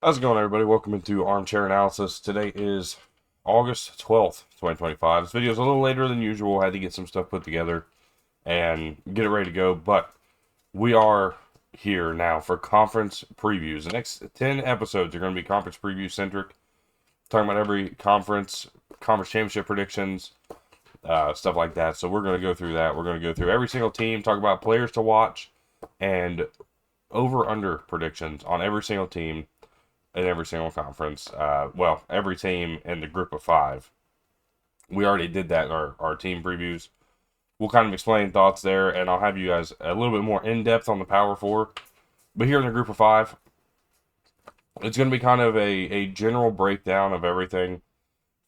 How's it going, everybody? Welcome into Armchair Analysis. Today is August 12th, 2025. This video is a little later than usual. I had to get some stuff put together and get it ready to go, but we are here now for conference previews. The next 10 episodes are going to be conference preview centric, talking about every conference championship predictions, stuff like that. So we're going to go through that. We're going to go through every single team, talk about players to watch, and over-under predictions on every single team in every single conference. Well, every team in the group of five. We already did that in our team previews. We'll kind of explain thoughts there, and I'll have you guys a little bit more in depth on the Power Four. But here in the group of five, it's going to be kind of a general breakdown of everything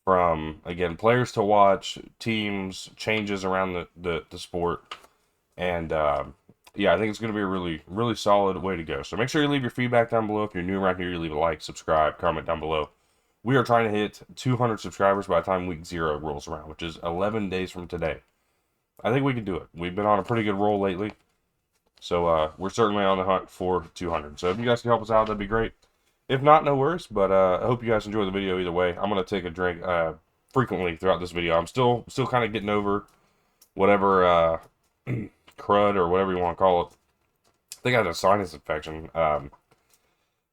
from, again, players to watch, teams, changes around the sport, and yeah, I think it's going to be a really solid way to go. So make sure you leave your feedback down below. If you're new around here, you leave a like, subscribe, comment down below. We are trying to hit 200 subscribers by the time week 0 rolls around, which is 11 days from today. I think we can do it. We've been on a pretty good roll lately. So we're certainly on the hunt for 200. So if you guys can help us out, that'd be great. If not, no worries. But I hope you guys enjoy the video either way. I'm going to take a drink frequently throughout this video. I'm still kind of getting over whatever crud or whatever you want to call it. I think I had a sinus infection,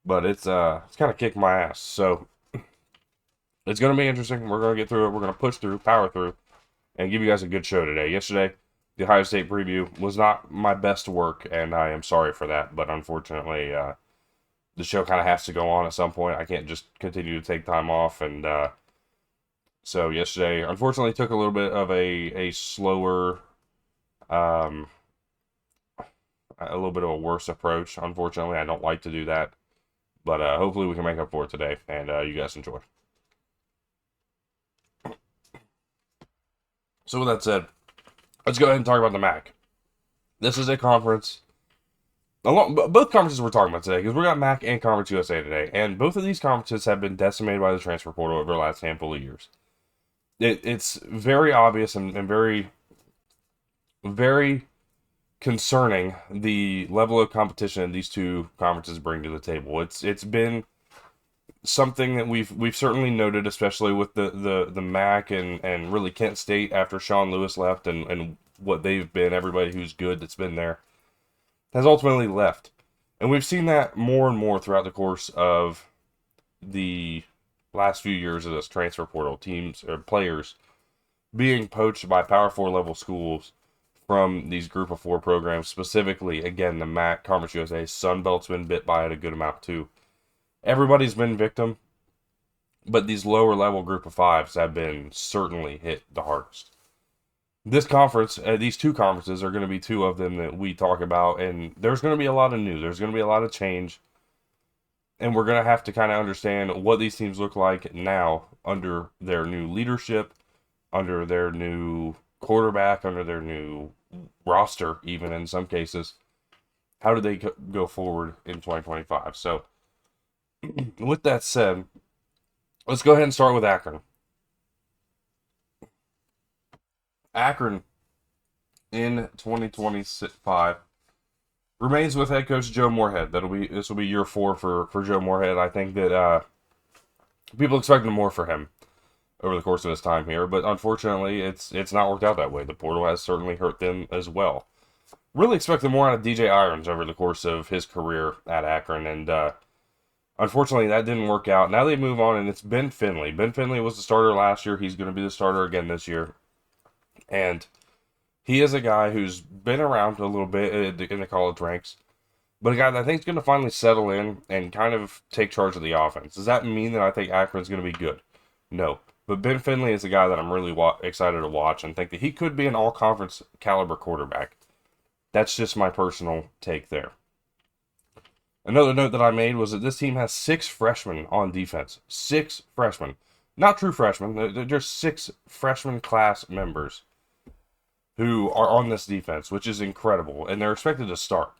but it's kind of kicked my ass. So it's going to be interesting. We're going to get through it. We're going to push through, power through, and give you guys a good show today. Yesterday, the Ohio State preview was not my best work, and I am sorry for that. But unfortunately, the show kind of has to go on at some point. I can't just continue to take time off, and so yesterday, unfortunately, took a little bit of a slower. A little bit of a worse approach. Unfortunately, I don't like to do that, but hopefully we can make up for it today, and you guys enjoy. So with that said, let's go ahead and talk about the MAC. This is a conference. Both conferences we're talking about today, because we got MAC and Conference USA today, and both of these conferences have been decimated by the transfer portal over the last handful of years. It's very obvious and very, very concerning the level of competition these two conferences bring to the table. It's been something that we've certainly noted, especially with the MAC and really Kent State after Sean Lewis left and what they've been. Everybody who's good that's been there has ultimately left, and we've seen that more and more throughout the course of the last few years of this transfer portal. Teams or players being poached by Power Four level schools from these group of four programs, specifically, again, the MAC, Conference USA, Sun Belt's been bit by it a good amount too. Everybody's been victim, but these lower level group of fives have been certainly hit the hardest. This conference, these two conferences are going to be two of them that we talk about, and there's going to be a lot of news. There's going to be a lot of change, and we're going to have to kind of understand what these teams look like now under their new leadership, under their new quarterback, under their new roster, even in some cases. How do they go forward in 2025? So, with that said, let's go ahead and start with Akron. Akron in 2025 remains with head coach Joe Moorhead. This will be year 4 for Joe Moorhead. I think that people expected more for him over the course of his time here, but unfortunately, it's not worked out that way. The portal has certainly hurt them as well. Really expected more out of DJ Irons over the course of his career at Akron, and unfortunately, that didn't work out. Now they move on, and it's Ben Finley. Ben Finley was the starter last year. He's going to be the starter again this year, and he is a guy who's been around a little bit in the college ranks, but a guy that I think is going to finally settle in and kind of take charge of the offense. Does that mean that I think Akron's going to be good? No. But Ben Finley is a guy that I'm really excited to watch and think that he could be an all-conference caliber quarterback. That's just my personal take there. Another note that I made was that this team has 6 freshmen on defense. 6 freshmen. Not true freshmen. They're just 6 freshman class members who are on this defense, which is incredible. And they're expected to start.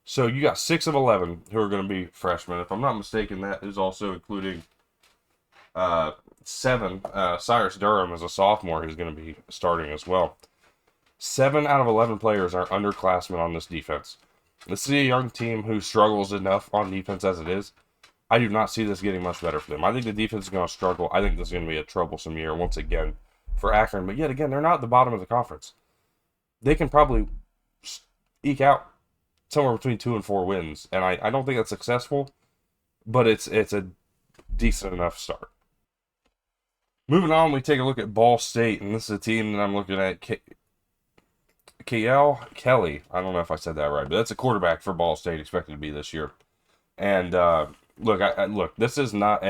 So you got 6 of 11 who are going to be freshmen. If I'm not mistaken, that is also including 7. Cyrus Durham is a sophomore who's going to be starting as well. 7 out of 11 players are underclassmen on this defense. This is a young team who struggles enough on defense as it is, I do not see this getting much better for them. I think the defense is going to struggle. I think this is going to be a troublesome year once again for Akron. But yet again, they're not at the bottom of the conference. They can probably eke out somewhere between 2 and 4 wins, and I don't think that's successful, but it's a decent enough start. Moving on, we take a look at Ball State, and this is a team that I'm looking at. Kael Kelly. I don't know if I said that right, but that's a quarterback for Ball State, expected to be this year. And look, look. This is not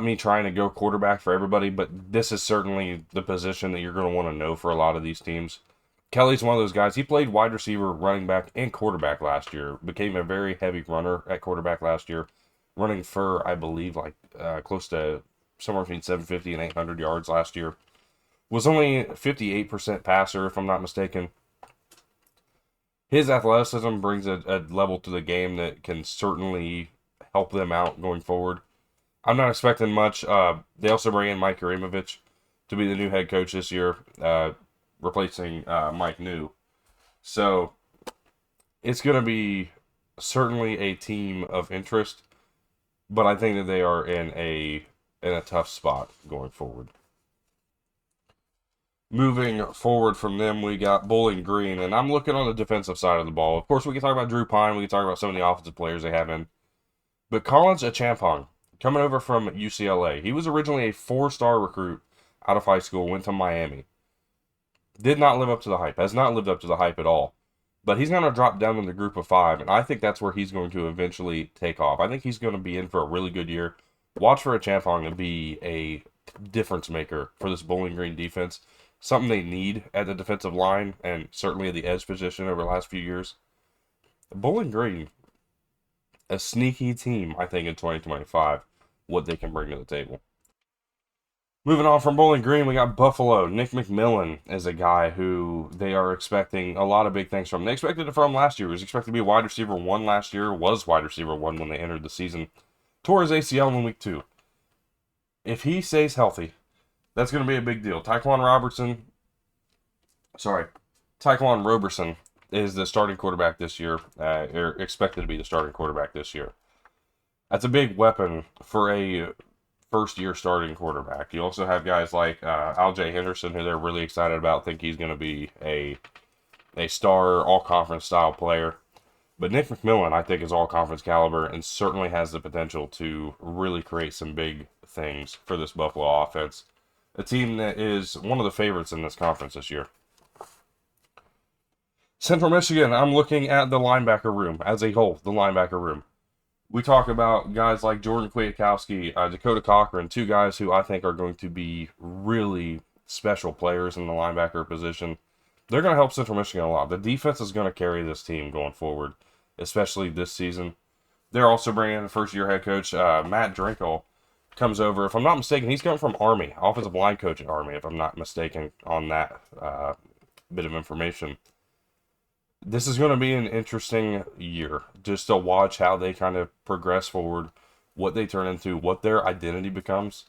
me trying to go quarterback for everybody, but this is certainly the position that you're going to want to know for a lot of these teams. Kelly's one of those guys. He played wide receiver, running back, and quarterback last year. Became a very heavy runner at quarterback last year, running for, I believe, like close to somewhere between 750 and 800 yards last year. Was only 58% passer, if I'm not mistaken. His athleticism brings a level to the game that can certainly help them out going forward. I'm not expecting much. They also bring in Mike Uramovich to be the new head coach this year, replacing Mike New. So it's going to be certainly a team of interest, but I think that they are in a tough spot going forward. Moving forward from them, we got Bowling Green, and I'm looking on the defensive side of the ball. Of course, we can talk about Drew Pine. We can talk about some of the offensive players they have in. But Collins Achampong, coming over from UCLA. He was originally a 4-star recruit out of high school, went to Miami. Did not live up to the hype. Has not lived up to the hype at all. But he's going to drop down in the group of 5, and I think that's where he's going to eventually take off. I think he's going to be in for a really good year. Watch for Achampong to be a difference maker for this Bowling Green defense. Something they need at the defensive line and certainly at the edge position over the last few years. Bowling Green, a sneaky team, I think, in 2025, what they can bring to the table. Moving on from Bowling Green, we got Buffalo. Nick McMillan is a guy who they are expecting a lot of big things from. They expected it from last year. He was expected to be wide receiver 1 last year, was wide receiver 1 when they entered the season. Tore his ACL in week 2. If he stays healthy, that's going to be a big deal. Tyquan Roberson is the starting quarterback this year, or expected to be the starting quarterback this year. That's a big weapon for a first-year starting quarterback. You also have guys like Al-Jay Henderson, who they're really excited about, think he's going to be a star, all-conference style player. But Nick McMillan, I think, is all-conference caliber and certainly has the potential to really create some big things for this Buffalo offense. A team that is one of the favorites in this conference this year. Central Michigan, I'm looking at the linebacker room as a whole, the linebacker room. We talk about guys like Jordan Kwiatkowski, Dakota Cochran, 2 guys who I think are going to be really special players in the linebacker position. They're going to help Central Michigan a lot. The defense is going to carry this team going forward, especially this season. They're also bringing in first-year head coach Matt Drinkle. Comes over, if I'm not mistaken, he's coming from Army, offensive line coach at Army, if I'm not mistaken on that bit of information. This is going to be an interesting year, just to watch how they kind of progress forward, what they turn into, what their identity becomes.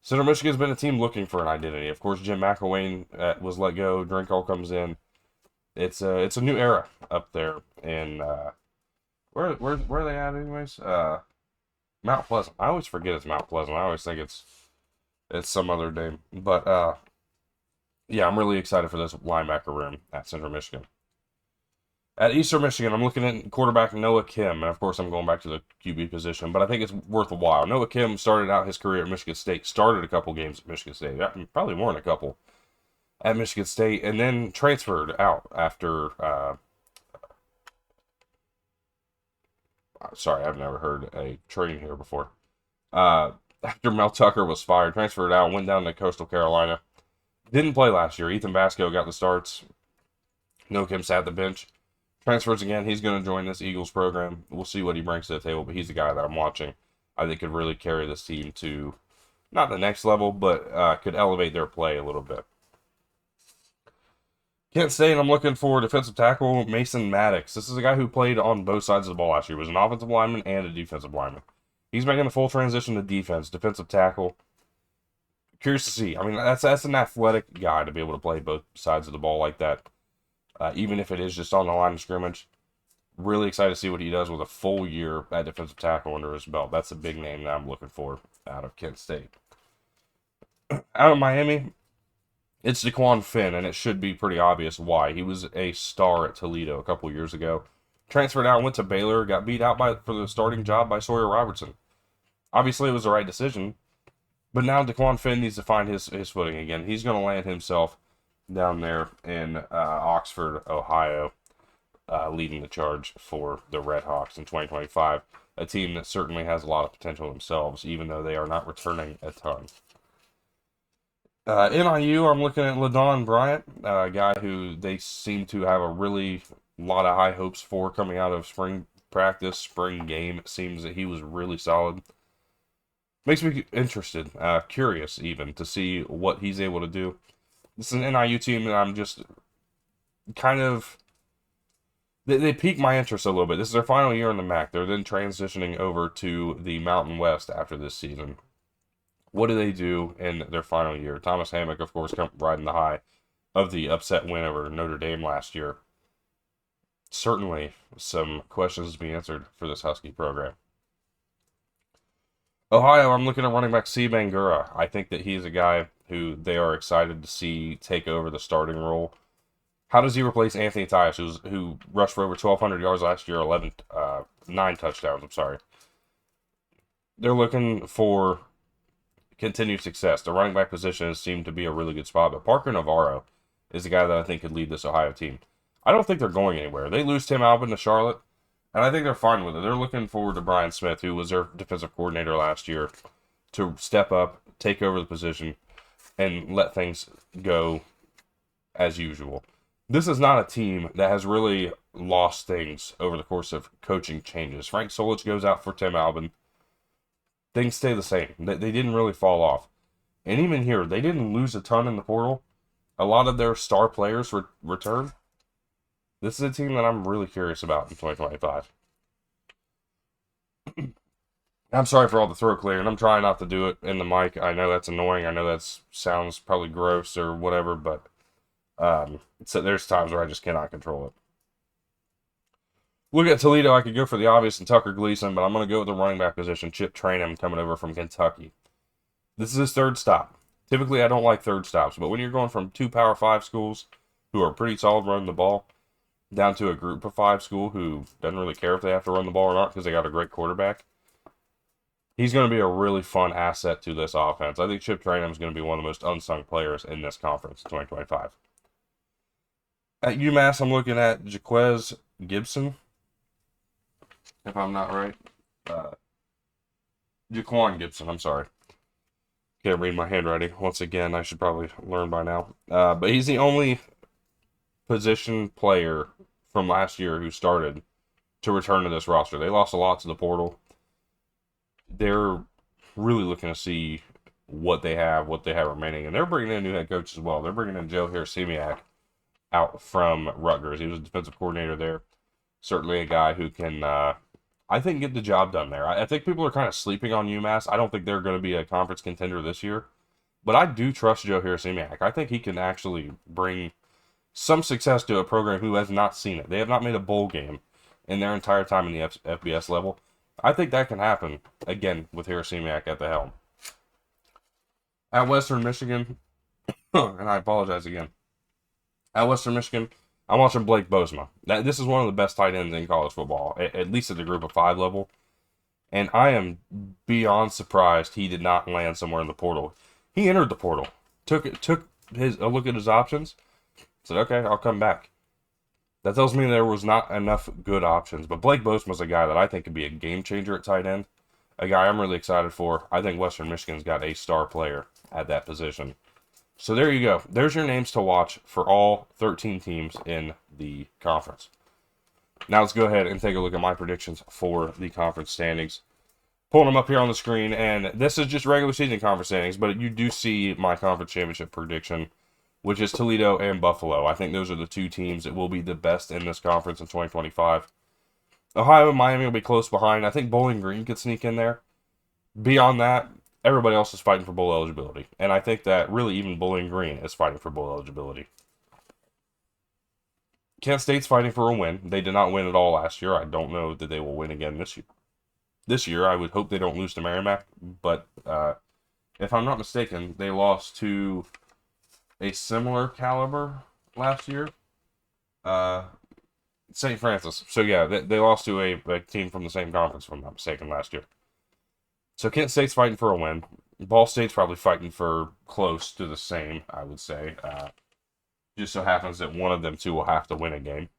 Central Michigan's been a team looking for an identity. Of course, Jim McElwain was let go, Drinkle comes in. It's a new era up there in, where are they at anyways? Mount Pleasant. I always forget it's Mount Pleasant. I always think it's some other name. But, yeah, I'm really excited for this linebacker room at Central Michigan. At Eastern Michigan, I'm looking at quarterback Noah Kim. And, of course, I'm going back to the QB position. But I think it's worth a while. Noah Kim started out his career at Michigan State. Started a couple games at Michigan State. Probably more than a couple at Michigan State. And then transferred out after... sorry, I've never heard a train here before. After Mel Tucker was fired, transferred out, went down to Coastal Carolina. Didn't play last year. Ethan Basco got the starts. No Kim sat the bench. Transfers again. He's going to join this Eagles program. We'll see what he brings to the table, but he's the guy that I'm watching. I think could really carry this team to not the next level, but could elevate their play a little bit. Kent State, I'm looking for defensive tackle Mason Maddox. This is a guy who played on both sides of the ball last year. He was an offensive lineman and a defensive lineman. He's making a full transition to defense, defensive tackle. Curious to see. I mean, that's an athletic guy to be able to play both sides of the ball like that, even if it is just on the line of scrimmage. Really excited to see what he does with a full year at defensive tackle under his belt. That's a big name that I'm looking for out of Kent State. Out of Miami, it's Daquan Finn, and it should be pretty obvious why. He was a star at Toledo a couple years ago. Transferred out, went to Baylor, got beat out for the starting job by Sawyer Robertson. Obviously, it was the right decision, but now Daquan Finn needs to find his footing again. He's going to land himself down there in Oxford, Ohio, leading the charge for the Red Hawks in 2025, a team that certainly has a lot of potential themselves, even though they are not returning a ton. NIU, I'm looking at LaDon Bryant, a guy who they seem to have a really lot of high hopes for coming out of spring practice, spring game. It seems that he was really solid. Makes me interested, curious even, to see what he's able to do. This is an NIU team that I'm just kind of... They piqued my interest a little bit. This is their final year in the MAC. They're then transitioning over to the Mountain West after this season. What do they do in their final year? Thomas Hammock, of course, riding the high of the upset win over Notre Dame last year. Certainly some questions to be answered for this Husky program. Ohio, I'm looking at running back C. Bangura. I think that he's a guy who they are excited to see take over the starting role. How does he replace Anthony Tyus, who rushed for over 1,200 yards last year, 9 touchdowns, I'm sorry. They're looking for continued success. The running back position has seemed to be a really good spot, but Parker Navarro is the guy that I think could lead this Ohio team. I don't think they're going anywhere. They lose Tim Albin to Charlotte, and I think they're fine with it. They're looking forward to Brian Smith, who was their defensive coordinator last year, to step up, take over the position, and let things go as usual. This is not a team that has really lost things over the course of coaching changes. Frank Solich goes out for Tim Albin. Things stay the same. They didn't really fall off. And even here, they didn't lose a ton in the portal. A lot of their star players return. This is a team that I'm really curious about in 2025. I'm sorry for all the throat clearing. I'm trying not to do it in the mic. I know that's annoying. I know that sounds probably gross or whatever, but so there's times where I just cannot control it. Look at Toledo. I could go for the obvious and Tucker Gleason, but I'm going to go with the running back position, Chip Trainum, coming over from Kentucky. This is his third stop. Typically, I don't like third stops, but when you're going from 2 Power 5 schools who are pretty solid running the ball down to a Group of 5 school who doesn't really care if they have to run the ball or not because they got a great quarterback, he's going to be a really fun asset to this offense. I think Chip Trainum is going to be one of the most unsung players in this conference in 2025. At UMass, I'm looking at Jaquez Gibson, if I'm not right. Jaquan Gibson, I'm sorry. Can't read my handwriting. Once again, I should probably learn by now. But he's the only position player from last year who started to return to this roster. They lost a lot to the portal. They're really looking to see what they have remaining. And they're bringing in a new head coach as well. They're bringing in Joe Harasimiak out from Rutgers. He was a defensive coordinator there. Certainly a guy who can, I think, get the job done there. I think people are kind of sleeping on UMass. I don't think they're going to be a conference contender this year. But I do trust Joe Harasimiak. I think he can actually bring some success to a program who has not seen it. They have not made a bowl game in their entire time in the FBS level. I think that can happen, again, with Harasimiak at the helm. At Western Michigan, and I apologize again. At Western Michigan, I'm watching Blake Bosma. This is one of the best tight ends in college football, at least at the Group of 5 level. And I am beyond surprised he did not land somewhere in the portal. He entered the portal, took a look at his options, said, okay, I'll come back. That tells me there was not enough good options. But Blake Bosma's a guy that I think could be a game changer at tight end. A guy I'm really excited for. I think Western Michigan's got a star player at that position. So there you go. There's your names to watch for all 13 teams in the conference. Now let's go ahead and take a look at my predictions for the conference standings. Pulling them up here on the screen, and this is just regular season conference standings, but you do see my conference championship prediction, which is Toledo and Buffalo. I think those are the 2 teams that will be the best in this conference in 2025. Ohio and Miami will be close behind. I think Bowling Green could sneak in there. Beyond that, everybody else is fighting for bowl eligibility. And I think that really even Bowling Green is fighting for bowl eligibility. Kent State's fighting for a win. They did not win at all last year. I don't know that they will win again this year. This year, I would hope they don't lose to Merrimack, but if I'm not mistaken, they lost to a similar caliber last year. St. Francis. So yeah, they lost to a team from the same conference, if I'm not mistaken, last year. So Kent State's fighting for a win. Ball State's probably fighting for close to the same, I would say. Just so happens that one of them two will have to win a game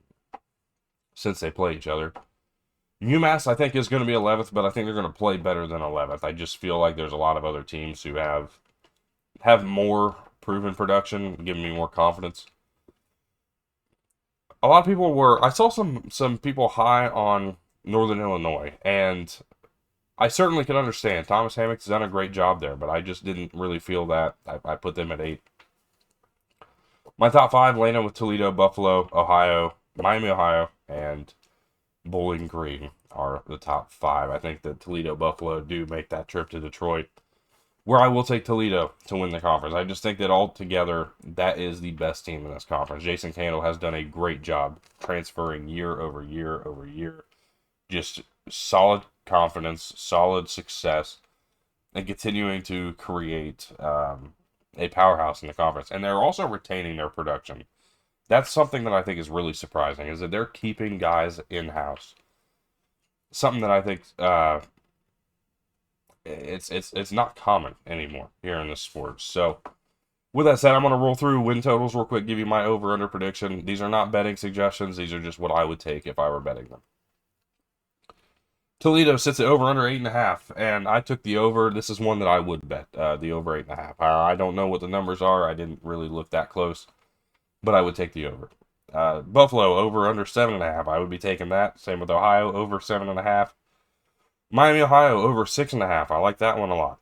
since they play each other. UMass, I think, is going to be 11th, but I think they're going to play better than 11th. I just feel like there's a lot of other teams who have more proven production, giving me more confidence. A lot of people I saw some people high on Northern Illinois, and I certainly can understand. Thomas Hammock's done a great job there, but I just didn't really feel that. I put them at 8. My top 5 landed with Toledo, Buffalo, Ohio, Miami, Ohio, and Bowling Green are the top 5. I think that Toledo, Buffalo do make that trip to Detroit, where I will take Toledo to win the conference. I just think that altogether, that is the best team in this conference. Jason Candle has done a great job transferring year over year over year. Just solid confidence, solid success, and continuing to create a powerhouse in the conference. And they're also retaining their production. That's something that I think is really surprising, is that they're keeping guys in-house. Something that I think it's not common anymore here in this sport. So, with that said, I'm going to roll through win totals real quick, give you my over-under prediction. These are not betting suggestions. These are just what I would take if I were betting them. Toledo sits at over-under 8.5, and I took the over. This is one that I would bet, the over 8.5. I don't know what the numbers are. I didn't really look that close, but I would take the over. Buffalo, over-under 7.5. I would be taking that. Same with Ohio, over 7.5. Miami, Ohio, over 6.5. I like that one a lot.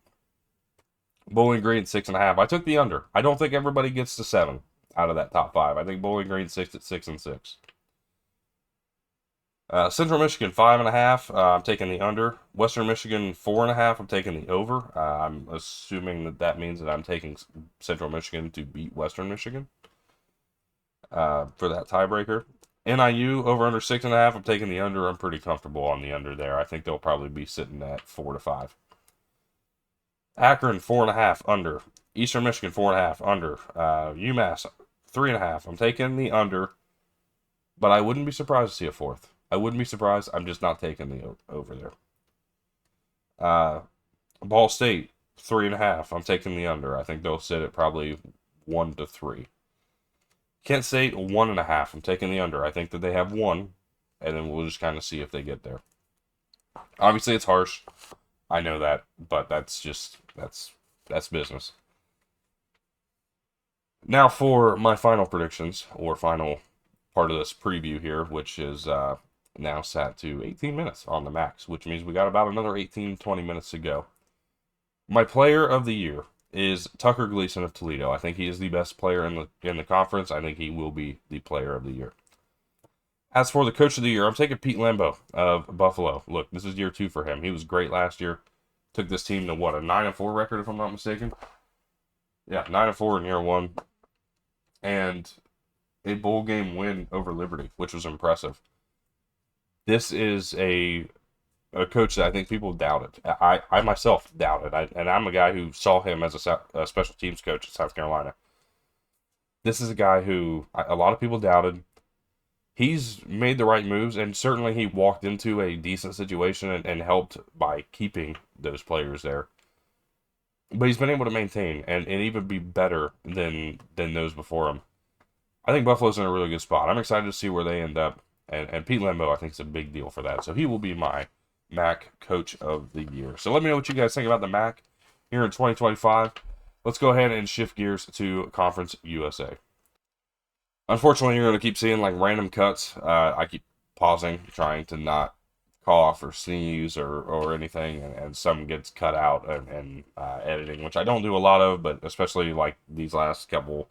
Bowling Green, 6.5. I took the under. I don't think everybody gets to 7 out of that top 5. I think Bowling Green 6 at 6 and 6. Central Michigan, 5.5. I'm taking the under. Western Michigan, 4.5. I'm taking the over. I'm assuming that means that I'm taking Central Michigan to beat Western Michigan for that tiebreaker. NIU, over under 6.5. I'm taking the under. I'm pretty comfortable on the under there. I think they'll probably be sitting at 4 to 5. Akron, 4.5 under. Eastern Michigan, 4.5 under. UMass, 3.5. I'm taking the under, but I wouldn't be surprised to see a 4th. I wouldn't be surprised. I'm just not taking the over there. Ball State, 3.5. I'm taking the under. I think they'll sit at probably 1 to 3. Kent State, 1.5. I'm taking the under. I think that they have 1, and then we'll just kind of see if they get there. Obviously, it's harsh. I know that, but that's business. Now for my final predictions, or final part of this preview here, which is now sat to 18 minutes on the max, which means we got about another 18-20 minutes to go. My player of the year is Tucker Gleason of Toledo. I think he is the best player in the conference. I think he will be the player of the year. As for the coach of the year, I'm taking Pete Lambeau of Buffalo. Look, this is year 2 for him. He was great last year. Took this team to, what, a 9-4 record, if I'm not mistaken? Yeah, 9-4 in year 1. And a bowl game win over Liberty, which was impressive. This is a coach that I think people doubted. I myself doubted. And I'm a guy who saw him as a special teams coach at South Carolina. This is a guy who a lot of people doubted. He's made the right moves, and certainly he walked into a decent situation and helped by keeping those players there. But he's been able to maintain and even be better than those before him. I think Buffalo's in a really good spot. I'm excited to see where they end up. And Pete Lambeau, I think, is a big deal for that. So he will be my MAC Coach of the Year. So let me know what you guys think about the MAC here in 2025. Let's go ahead and shift gears to Conference USA. Unfortunately, you're going to keep seeing like random cuts. I keep pausing, trying to not cough or sneeze or anything, and some gets cut out and editing, which I don't do a lot of, but especially like these last couple,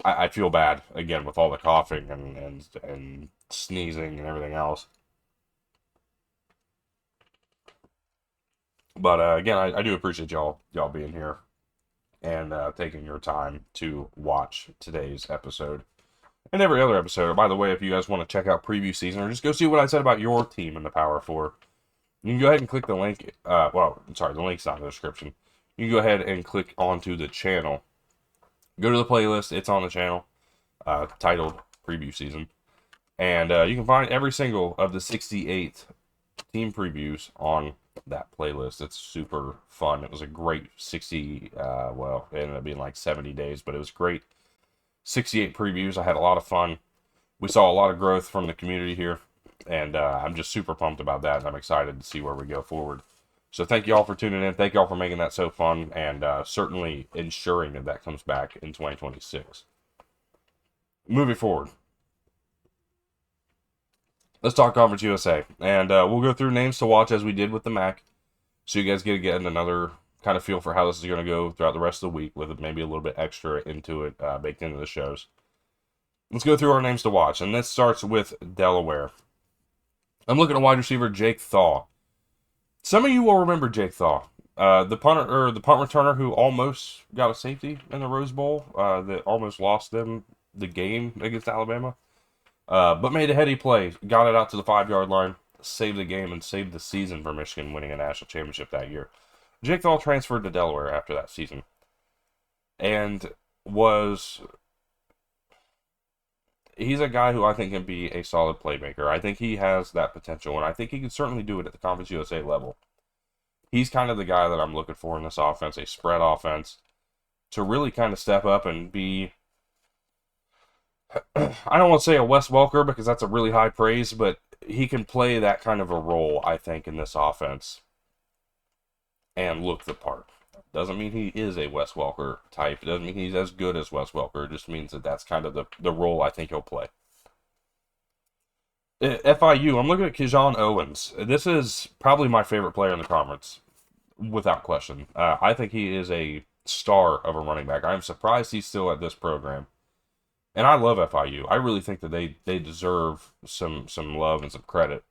I feel bad again with all the coughing and sneezing and everything else. But again, I do appreciate y'all being here and taking your time to watch today's episode. and every other episode. By the way, if you guys want to check out preview season or just go see what I said about your team in the Power Four, you can go ahead and click the link. Well, I'm sorry, the link's not in the description. You can go ahead and click onto the channel. Go to the playlist. It's on the channel, titled Preview Season. And you can find every single of the 68 team previews on that playlist. It's super fun. It was a great 60, well, it ended up being like 70 days, but it was great. 68 previews. I had a lot of fun. We saw a lot of growth from the community here, and I'm just super pumped about that, and I'm excited to see where we go forward. So thank you all for tuning in. Thank you all for making that so fun, and certainly ensuring that that comes back in 2026. Moving forward, let's talk Conference USA, and we'll go through names to watch as we did with the MAC, so you guys get to get another kind of feel for how this is going to go throughout the rest of the week, with maybe a little bit extra into it, baked into the shows. Let's go through our names to watch, and this starts with Delaware. I'm looking at wide receiver Jake Thaw. Some of you will remember Jake Thaw, the punt returner who almost got a safety in the Rose Bowl, that almost lost them the game against Alabama, but made a heady play, got it out to the 5-yard line, saved the game, and saved the season for Michigan, winning a national championship that year. Jake Thaw transferred to Delaware after that season, and he's a guy who I think can be a solid playmaker. I think he has that potential, and I think he can certainly do it at the Conference USA level. He's kind of the guy that I'm looking for in this offense, a spread offense, to really kind of step up and be, I don't want to say a Wes Welker because that's a really high praise, but he can play that kind of a role, I think, in this offense and look the part. Doesn't mean he is a Wes Welker type. It doesn't mean he's as good as Wes Welker. It just means that that's kind of the role I think he'll play. FIU, I'm looking at Kejon Owens. This is probably my favorite player in the conference, without question. I think he is a star of a running back. I'm surprised he's still at this program. And I love FIU. I really think that they deserve some love and some credit.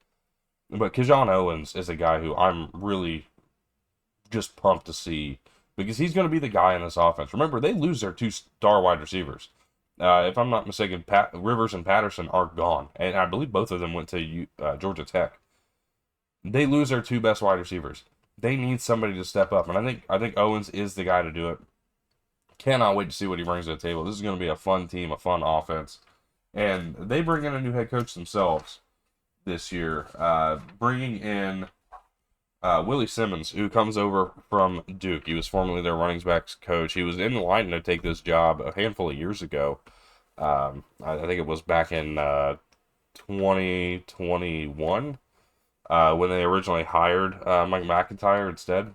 But Kejon Owens is a guy who I'm really just pumped to see, because he's going to be the guy in this offense. Remember, they lose their 2-star wide receivers. If I'm not mistaken, Rivers and Patterson are gone, and I believe both of them went to Georgia Tech. They lose their 2 best wide receivers. They need somebody to step up, and I think Owens is the guy to do it. Cannot wait to see what he brings to the table. This is going to be a fun team, a fun offense, and they bring in a new head coach themselves this year, bringing in Willie Simmons, who comes over from Duke. He was formerly their running backs coach. He was in the line to take this job a handful of years ago. I think it was back in 2021 when they originally hired Mike McIntyre instead.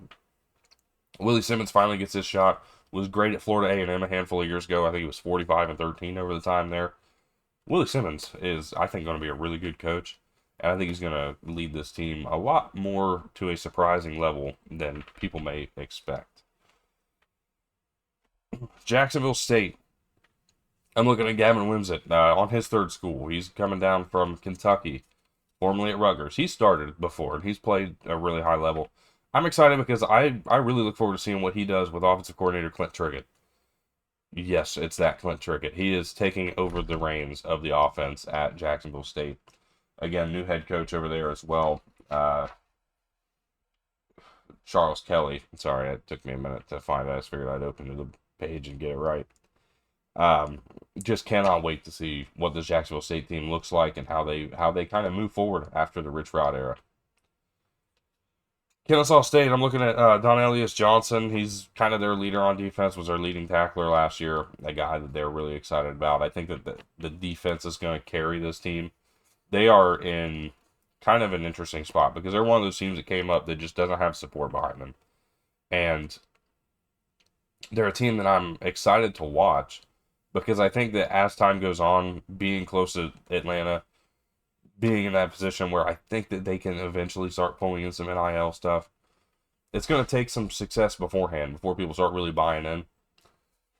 Willie Simmons finally gets his shot. Was great at Florida A&M a handful of years ago. I think he was 45-13 over the time there. Willie Simmons is, I think, going to be a really good coach. And I think he's going to lead this team a lot more to a surprising level than people may expect. Jacksonville State. I'm looking at Gavin Wimsatt on his 3rd school. He's coming down from Kentucky, formerly at Rutgers. He started before, and he's played a really high level. I'm excited because I really look forward to seeing what he does with offensive coordinator Clint Trickett. Yes, it's that Clint Trickett. He is taking over the reins of the offense at Jacksonville State. Again, new head coach over there as well. Charles Kelly. Sorry, it took me a minute to find that. I just figured I'd open to the page and get it right. Just cannot wait to see what this Jacksonville State team looks like and how they kind of move forward after the Rich Rod era. Kennesaw State, I'm looking at Don Elias Johnson. He's kind of their leader on defense, was their leading tackler last year, a guy that they're really excited about. I think that the defense is going to carry this team. They are in kind of an interesting spot because they're one of those teams that came up that just doesn't have support behind them. And they're a team that I'm excited to watch because I think that as time goes on, being close to Atlanta, being in that position where I think that they can eventually start pulling in some NIL stuff, it's going to take some success beforehand before people start really buying in.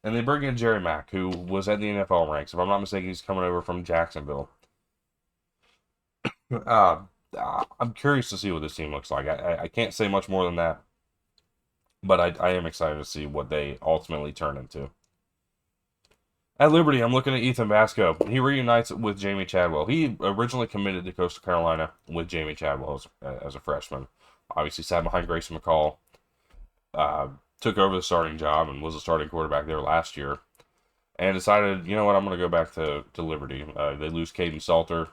And they bring in Jerry Mack, who was at the NFL ranks. If I'm not mistaken, he's coming over from Jacksonville. I'm curious to see what this team looks like. I can't say much more than that, but I am excited to see what they ultimately turn into. At Liberty, I'm looking at Ethan Vasco. He reunites with Jamie Chadwell. He originally committed to Coastal Carolina with Jamie Chadwell as a freshman. Obviously, sat behind Grayson McCall. Uh, took over the starting job and was a starting quarterback there last year. And decided, you know what, I'm going to go back to Liberty. They lose Caden Salter.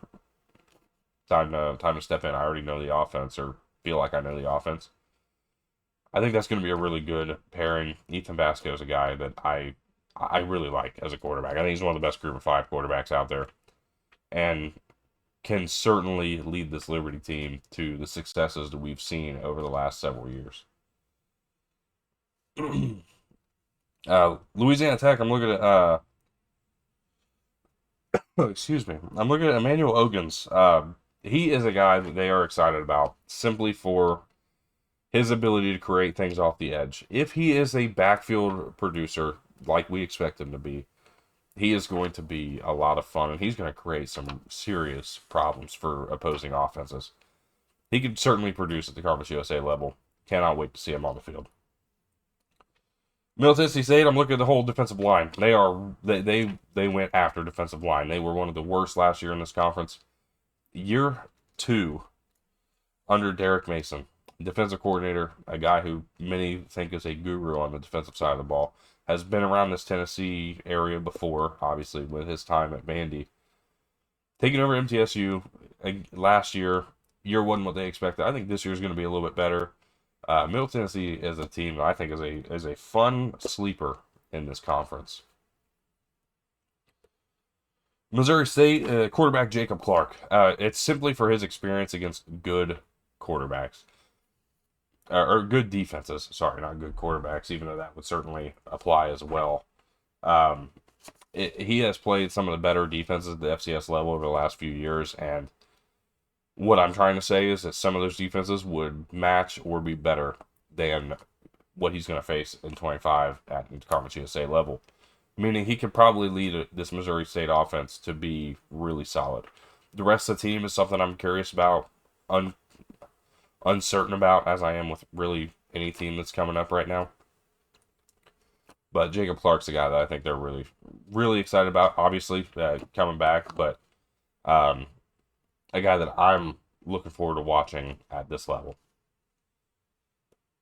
Time to step in. I already know the offense, or feel like I know the offense. I think that's going to be a really good pairing. Ethan Vasco is a guy that I really like as a quarterback. I think he's one of the best group of five quarterbacks out there, and can certainly lead this Liberty team to the successes that we've seen over the last several years. Louisiana Tech. I'm looking at excuse me. I'm looking at Emmanuel Ogans. He is a guy that they are excited about simply for his ability to create things off the edge. If he is a backfield producer like we expect him to be, he is going to be a lot of fun, and he's going to create some serious problems for opposing offenses. He could certainly produce at the Conference USA level. Cannot wait to see him on the field. Middle Tennessee State, I'm looking at the whole defensive line. They went after defensive line. They were one of the worst last year in this conference. Year 2 under Derek Mason, defensive coordinator, a guy who many think is a guru on the defensive side of the ball, has been around this Tennessee area before, obviously, with his time at Vandy. Taking over MTSU last year, year 1 what they expected. I think this year is going to be a little bit better. Middle Tennessee is a team that I think is a fun sleeper in this conference. Missouri State quarterback Jacob Clark. It's simply for his experience against good quarterbacks. Or good defenses. Sorry, not good quarterbacks, even though that would certainly apply as well. He has played some of the better defenses at the FCS level over the last few years, and what I'm trying to say is that some of those defenses would match or be better than what he's going to face in 25 at the Conference USA level. Meaning he could probably lead this Missouri State offense to be really solid. The rest of the team is something I'm curious about, uncertain about, as I am with really any team that's coming up right now. But Jacob Clark's the guy that I think they're really, really excited about. Obviously, coming back, but a guy that I'm looking forward to watching at this level.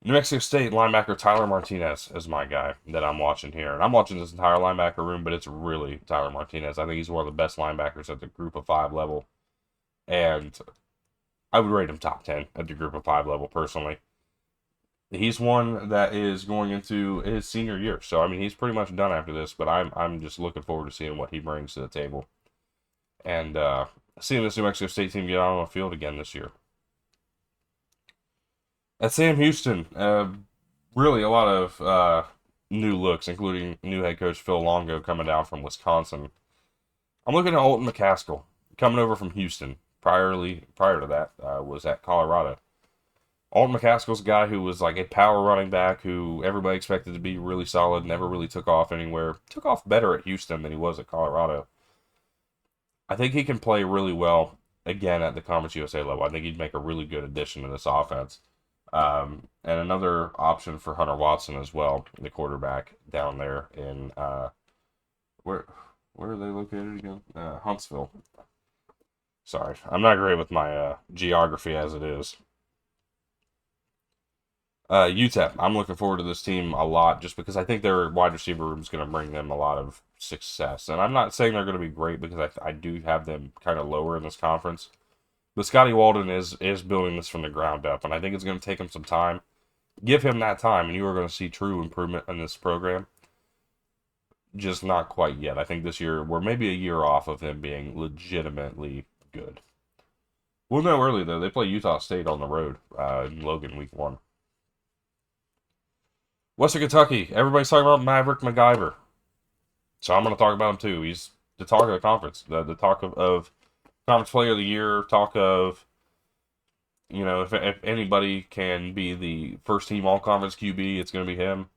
New Mexico State linebacker Tyler Martinez is my guy that I'm watching here. And I'm watching this entire linebacker room, but it's really Tyler Martinez. I think he's one of the best linebackers at the group of 5 level. And I would rate him top 10 at the group of 5 level personally. He's one that is going into his senior year. So, I mean, he's pretty much done after this, but I'm just looking forward to seeing what he brings to the table. And seeing this New Mexico State team get out on the field again this year. At Sam Houston, really a lot of new looks, including new head coach Phil Longo coming down from Wisconsin. I'm looking at Alton McCaskill coming over from Houston. Prior to that, was at Colorado. Alton McCaskill's a guy who was like a power running back who everybody expected to be really solid, never really took off anywhere. Took off better at Houston than he was at Colorado. I think he can play really well again at the Conference USA level. I think he'd make a really good addition to this offense. And another option for Hunter Watson as well, the quarterback down there in where are they located again? Huntsville. Sorry, I'm not great with my geography as it is. UTEP, I'm looking forward to this team a lot just because I think their wide receiver room is going to bring them a lot of success. And I'm not saying they're going to be great because I do have them kind of lower in this conference. But Scotty Walden is building this from the ground up, and I think it's going to take him some time. Give him that time, and you are going to see true improvement in this program. Just not quite yet. I think this year we're maybe a year off of him being legitimately good. We'll know early, though. They play Utah State on the road in Logan week 1. Western Kentucky. Everybody's talking about Maverick MacGyver. So I'm going to talk about him, too. He's the talk of the conference. The talk of Conference Player of the Year, talk of, you know, if anybody can be the first team all-conference QB, it's going to be him.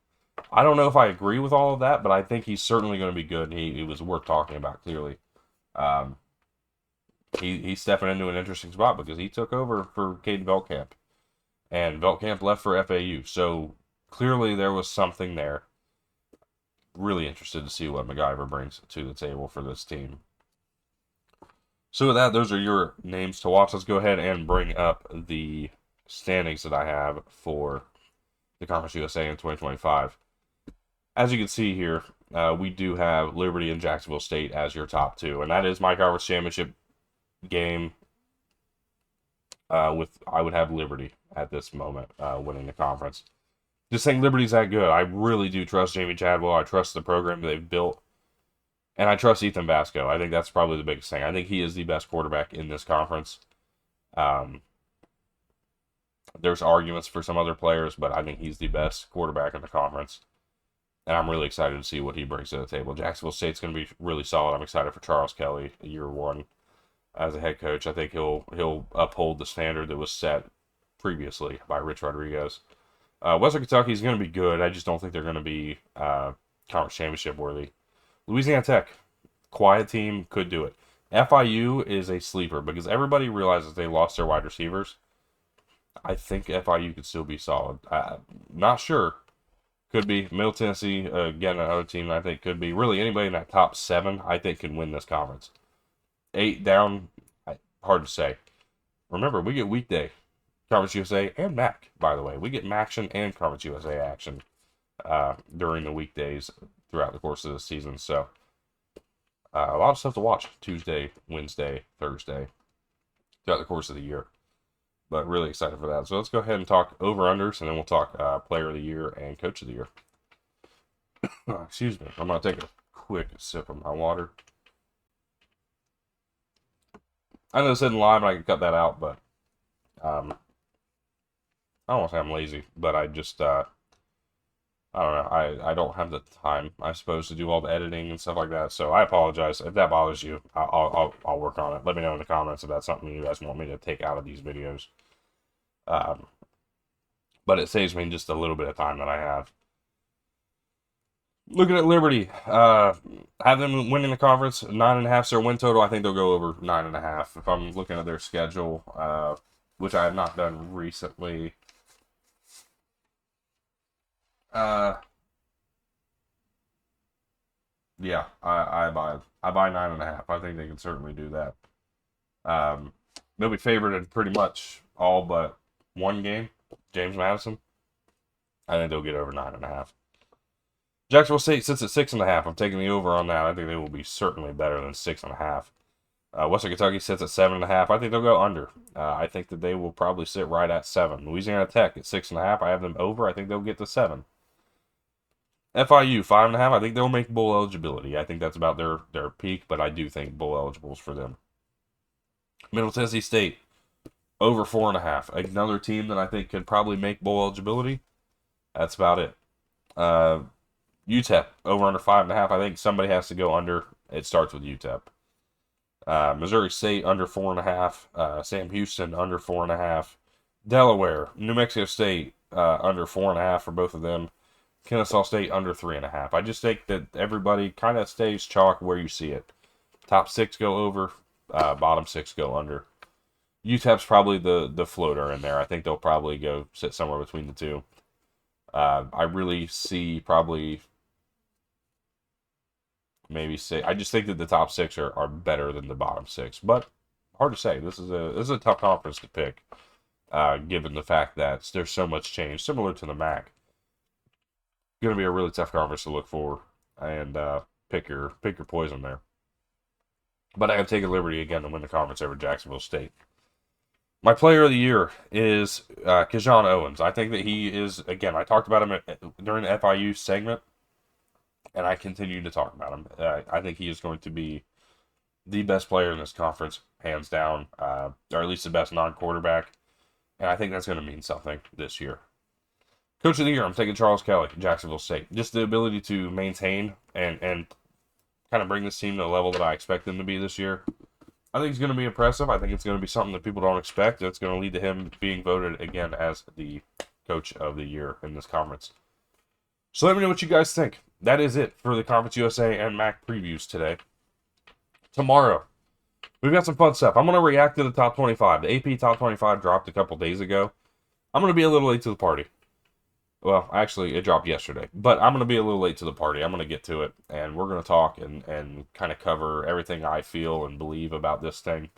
I don't know if I agree with all of that, but I think he's certainly going to be good. He was worth talking about, clearly. He's stepping into an interesting spot because he took over for Caden Veltkamp. And Veltkamp left for FAU. So clearly there was something there. really interested to see what MacGyver brings to the table for this team. So with that, those are your names to watch. Let's go ahead and bring up the standings that I have for the Conference USA in 2025. As you can see here, we do have Liberty and Jacksonville State as your top two, and that is my conference championship game. I would have Liberty at this moment winning the conference. Just think Liberty's that good. I really do trust Jamie Chadwell. I trust the program they've built. And I trust Ethan Vasco. I think that's probably the biggest thing. I think he is the best quarterback in this conference. There's arguments for some other players, but I think he's the best quarterback in the conference. And I'm really excited to see what he brings to the table. Jacksonville State's going to be really solid. I'm excited for Charles Kelly, year one, as a head coach. I think he'll uphold the standard that was set previously by Rich Rodriguez. Western Kentucky is going to be good. I just don't think they're going to be conference championship worthy. Louisiana Tech, quiet team, could do it. FIU is a sleeper because everybody realizes they lost their wide receivers. I think FIU could still be solid. Not sure. Could be. Middle Tennessee, again, another team I think could be. Really, anybody in that top 7, I think, can win this conference. 8 down, hard to say. Remember, we get weekday Conference USA and MAC, by the way. We get MACtion and Conference USA action during the weekdays throughout the course of the season. So, a lot of stuff to watch. Tuesday, Wednesday, Thursday, throughout the course of the year. But really excited for that. So let's go ahead and talk over-unders, and then we'll talk Player of the Year and Coach of the Year. Excuse me. I'm going to take a quick sip of my water. I know this isn't live, and I can cut that out, but I don't want to say I'm lazy, but I just, I don't know. I don't have the time, I suppose, to do all the editing and stuff like that. So I apologize. If that bothers you, I'll work on it. Let me know in the comments if that's something you guys want me to take out of these videos. But it saves me just a little bit of time that I have. Looking at Liberty, have them winning the conference, 9.5 is their win total. I think they'll go over 9.5. If I'm looking at their schedule, which I have not done recently. Yeah, I buy 9.5. I think they can certainly do that. They'll be favored in pretty much all but one game, James Madison. I think they'll get over 9.5. Jacksonville State sits at 6.5. I'm taking the over on that. I think they will be certainly better than 6.5. Western Kentucky sits at 7.5. I think they'll go under. I think that they will probably sit right at 7. Louisiana Tech at 6.5. I have them over. I think they'll get to 7. FIU 5.5. I think they'll make bowl eligibility. I think that's about their peak, but I do think bowl eligibles for them. Middle Tennessee State over 4.5. Another team that I think could probably make bowl eligibility. That's about it. UTEP over under 5.5. I think somebody has to go under. It starts with UTEP. Missouri State under 4.5. Sam Houston under 4.5. Delaware, New Mexico State under 4.5 for both of them. Kennesaw State under 3.5. I just think that everybody kind of stays chalk where you see it. Top 6 go over, bottom 6 go under. UTEP's probably the floater in there. I think they'll probably go sit somewhere between the two. I really see probably maybe 6. I just think that the top 6 are better than the bottom 6, but hard to say. This is a tough conference to pick, given the fact that there's so much change, similar to the MAC. Going to be a really tough conference to look for and pick your poison there. But I have taken Liberty again to win the conference over Jacksonville State. My player of the year is Kajan Owens. I think that he is, again, I talked about him during the FIU segment, and I continue to talk about him. I think he is going to be the best player in this conference, hands down, or at least the best non-quarterback, and I think that's going to mean something this year. Coach of the year, I'm taking Charles Kelly, Jacksonville State. Just the ability to maintain and kind of bring this team to the level that I expect them to be this year. I think it's going to be impressive. I think it's going to be something that people don't expect. It's going to lead to him being voted again as the Coach of the Year in this conference. So let me know what you guys think. That is it for the Conference USA and MAC previews today. Tomorrow, we've got some fun stuff. I'm going to react to the top 25. The AP top 25 dropped a couple days ago. I'm going to be a little late to the party. Well, actually, it dropped yesterday, but I'm going to be a little late to the party. I'm going to get to it, and we're going to talk and kind of cover everything I feel and believe about this thing.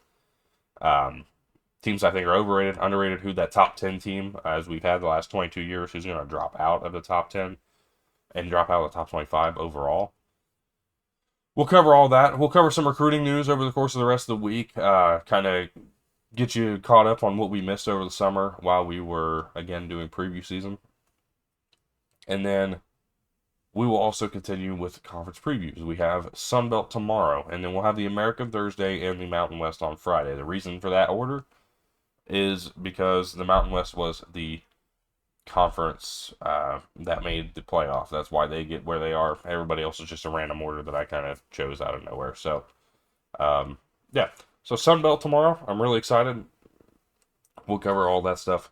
Um, Teams I think are overrated, underrated, who that top 10 team, as we've had the last 22 years, who's going to drop out of the top 10 and drop out of the top 25 overall. We'll cover all that. We'll cover some recruiting news over the course of the rest of the week, kind of get you caught up on what we missed over the summer while we were, again, doing preview season. And then we will also continue with conference previews. We have Sunbelt tomorrow, and then we'll have the American Thursday and the Mountain West on Friday. The reason for that order is because the Mountain West was the conference that made the playoff. That's why they get where they are. Everybody else is just a random order that I kind of chose out of nowhere. So, yeah. So Sunbelt tomorrow. I'm really excited. We'll cover all that stuff.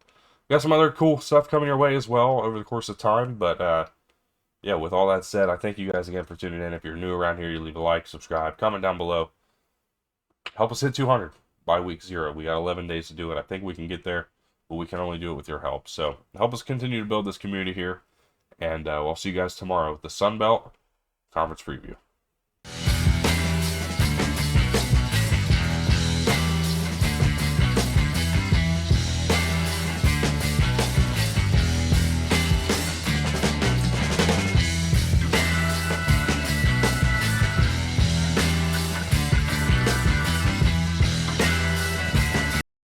We got some other cool stuff coming your way as well over the course of time. But, yeah, with all that said, I thank you guys again for tuning in. If you're new around here, you leave a like, subscribe, comment down below. Help us hit 200 by week 0. We got 11 days to do it. I think we can get there, but we can only do it with your help. So help us continue to build this community here. And we'll see you guys tomorrow with the Sunbelt Conference Preview.